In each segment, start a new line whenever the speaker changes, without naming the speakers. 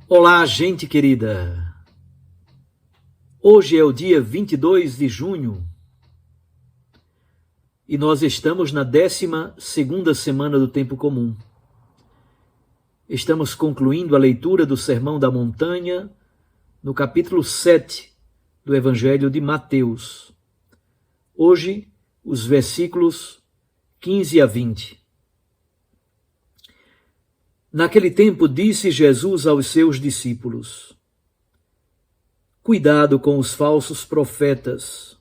Olá, gente querida! Hoje é o dia 22 de junho e nós estamos na 12ª semana do Tempo Comum. Estamos concluindo a leitura do Sermão da Montanha no capítulo 7 do Evangelho de Mateus. Hoje, os versículos 15 a 20. Naquele tempo disse Jesus aos seus discípulos: Cuidado com os falsos profetas.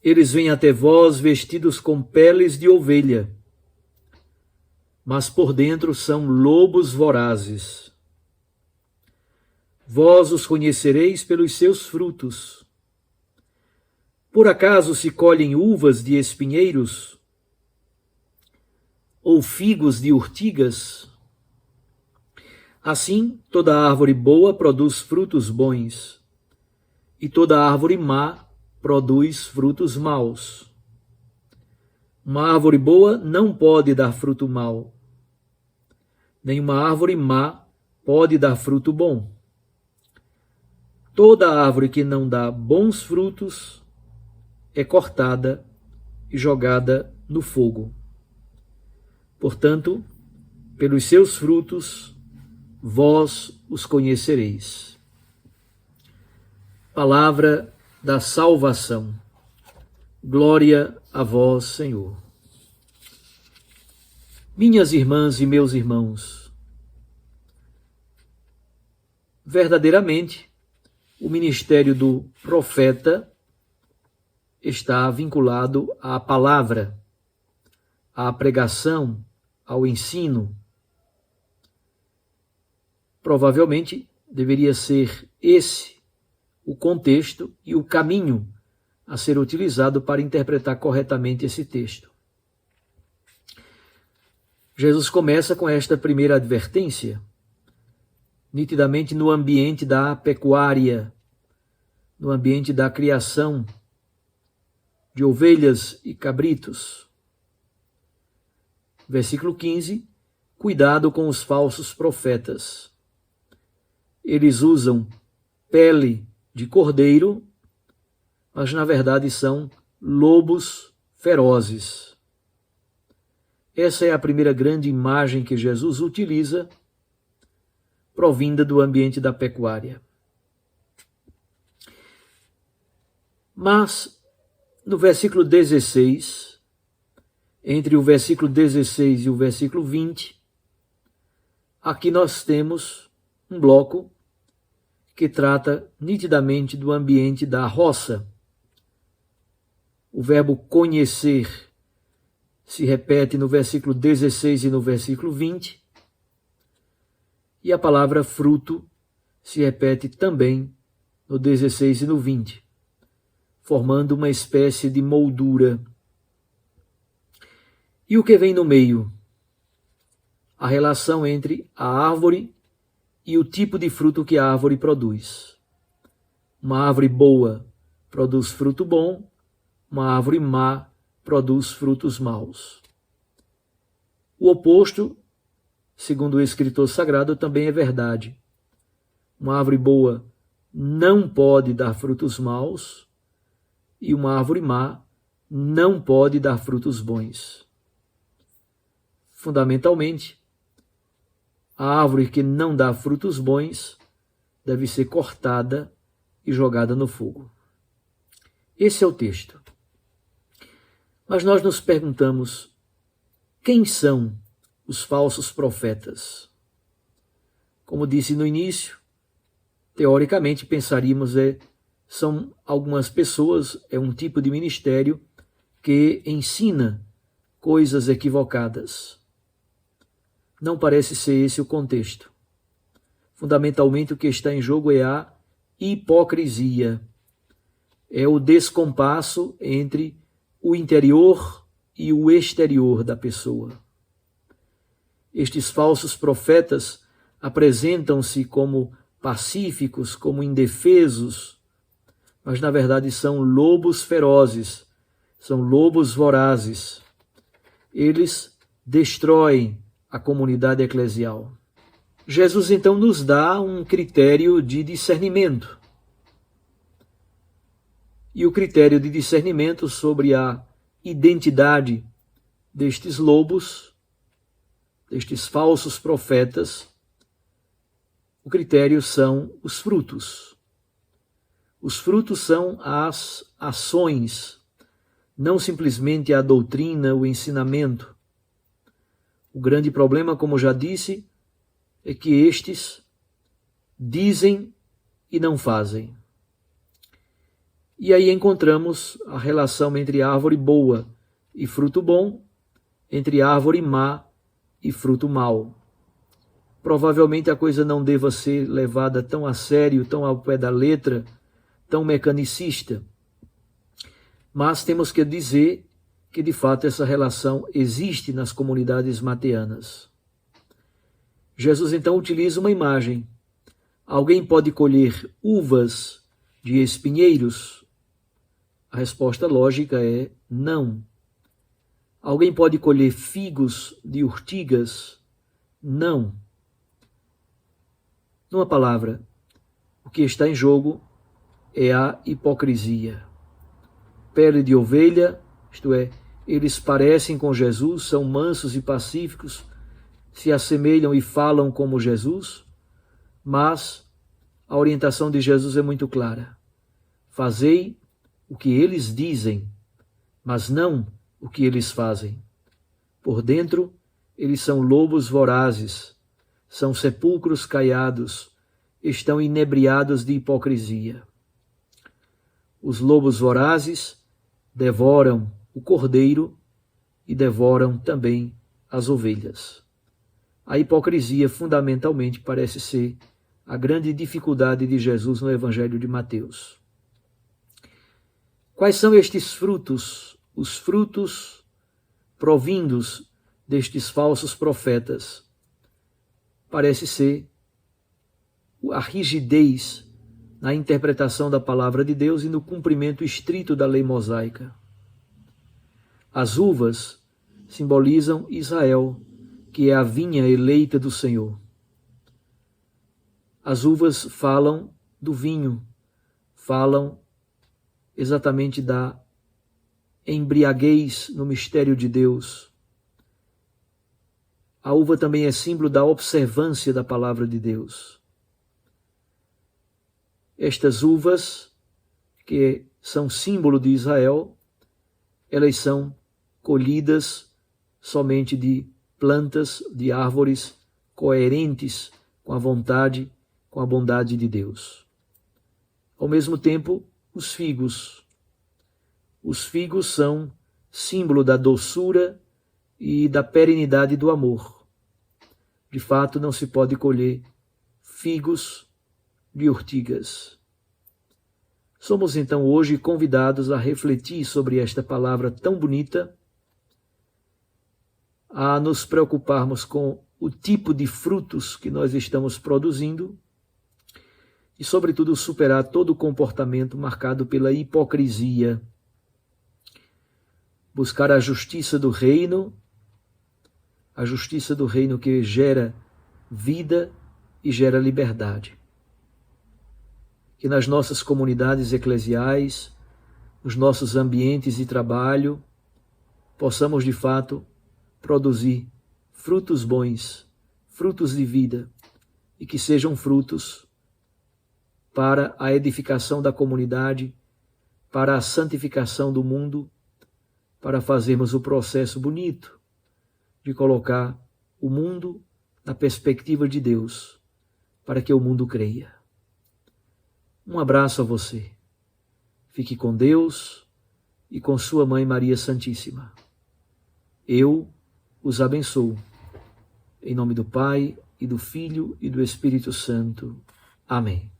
Eles vêm até vós vestidos com peles de ovelha, mas por dentro são lobos vorazes. Vós os conhecereis pelos seus frutos. Por acaso se colhem uvas de espinheiros ou figos de urtigas? Assim, toda árvore boa produz frutos bons, e toda árvore má produz frutos maus. Uma árvore boa não pode dar fruto mau, nem uma árvore má pode dar fruto bom. Toda árvore que não dá bons frutos é cortada e jogada no fogo. Portanto, pelos seus frutos, vós os conhecereis. Palavra da salvação. Glória a vós, Senhor. Minhas irmãs e meus irmãos, verdadeiramente, o ministério do profeta está vinculado à palavra, à pregação, ao ensino. Provavelmente deveria ser esse o contexto e o caminho a ser utilizado para interpretar corretamente esse texto. Jesus começa com esta primeira advertência, nitidamente no ambiente da pecuária, no ambiente da criação de ovelhas e cabritos. Versículo 15, cuidado com os falsos profetas. Eles usam pele de cordeiro, mas na verdade são lobos ferozes. Essa é a primeira grande imagem que Jesus utiliza, provinda do ambiente da pecuária. Mas, no versículo 16, entre o versículo 16 e o versículo 20, aqui nós temos um bloco que trata nitidamente do ambiente da roça. O verbo conhecer se repete no versículo 16 e no versículo 20, e a palavra fruto se repete também no 16 e no 20, formando uma espécie de moldura. E o que vem no meio? A relação entre a árvore e o tipo de fruto que a árvore produz. Uma árvore boa produz fruto bom, uma árvore má produz frutos maus. O oposto, segundo o escritor sagrado, também é verdade. Uma árvore boa não pode dar frutos maus e uma árvore má não pode dar frutos bons. Fundamentalmente, a árvore que não dá frutos bons deve ser cortada e jogada no fogo. Esse é o texto. Mas nós nos perguntamos, quem são os falsos profetas? Como disse no início, teoricamente pensaríamos são algumas pessoas, é um tipo de ministério que ensina coisas equivocadas. Não parece ser esse o contexto. Fundamentalmente, o que está em jogo é a hipocrisia. É o descompasso entre o interior e o exterior da pessoa. Estes falsos profetas apresentam-se como pacíficos, como indefesos, mas na verdade são lobos ferozes, são lobos vorazes. Eles destroem a comunidade eclesial. Jesus então nos dá um critério de discernimento. E o critério de discernimento sobre a identidade destes lobos, destes falsos profetas, o critério são os frutos. Os frutos são as ações, não simplesmente a doutrina, o ensinamento. O grande problema, como já disse, é que estes dizem e não fazem. E aí encontramos a relação entre árvore boa e fruto bom, entre árvore má e fruto mau. Provavelmente a coisa não deva ser levada tão a sério, tão ao pé da letra, tão mecanicista. Mas temos que dizer que de fato essa relação existe nas comunidades mateanas. Jesus então utiliza uma imagem. Alguém pode colher uvas de espinheiros? A resposta lógica é não. Alguém pode colher figos de urtigas? Não. Numa palavra, o que está em jogo é a hipocrisia. Pele de ovelha, isto é, eles parecem com Jesus, são mansos e pacíficos, se assemelham e falam como Jesus, mas a orientação de Jesus é muito clara. Fazei o que eles dizem, mas não o que eles fazem. Por dentro, eles são lobos vorazes, são sepulcros caiados, estão inebriados de hipocrisia. Os lobos vorazes devoram o cordeiro e devoram também as ovelhas. A hipocrisia, fundamentalmente, parece ser a grande dificuldade de Jesus no Evangelho de Mateus. Quais são estes frutos? Os frutos provindos destes falsos profetas. Parece ser a rigidez na interpretação da palavra de Deus e no cumprimento estrito da lei mosaica. As uvas simbolizam Israel, que é a vinha eleita do Senhor. As uvas falam do vinho, falam exatamente da embriaguez no mistério de Deus. A uva também é símbolo da observância da palavra de Deus. Estas uvas, que são símbolo de Israel, elas são colhidas somente de plantas, de árvores coerentes com a vontade, com a bondade de Deus. Ao mesmo tempo, os figos. Os figos são símbolo da doçura e da perenidade do amor. De fato, não se pode colher figos de urtigas. Somos então hoje convidados a refletir sobre esta palavra tão bonita, a nos preocuparmos com o tipo de frutos que nós estamos produzindo e, sobretudo, superar todo o comportamento marcado pela hipocrisia. Buscar a justiça do reino que gera vida e gera liberdade. Que nas nossas comunidades eclesiais, nos nossos ambientes de trabalho, possamos de fato produzir frutos bons, frutos de vida, e que sejam frutos para a edificação da comunidade, para a santificação do mundo, para fazermos o processo bonito de colocar o mundo na perspectiva de Deus, para que o mundo creia. Um abraço a você. Fique com Deus e com sua Mãe Maria Santíssima. Eu os abençoo. Em nome do Pai, e do Filho, e do Espírito Santo. Amém.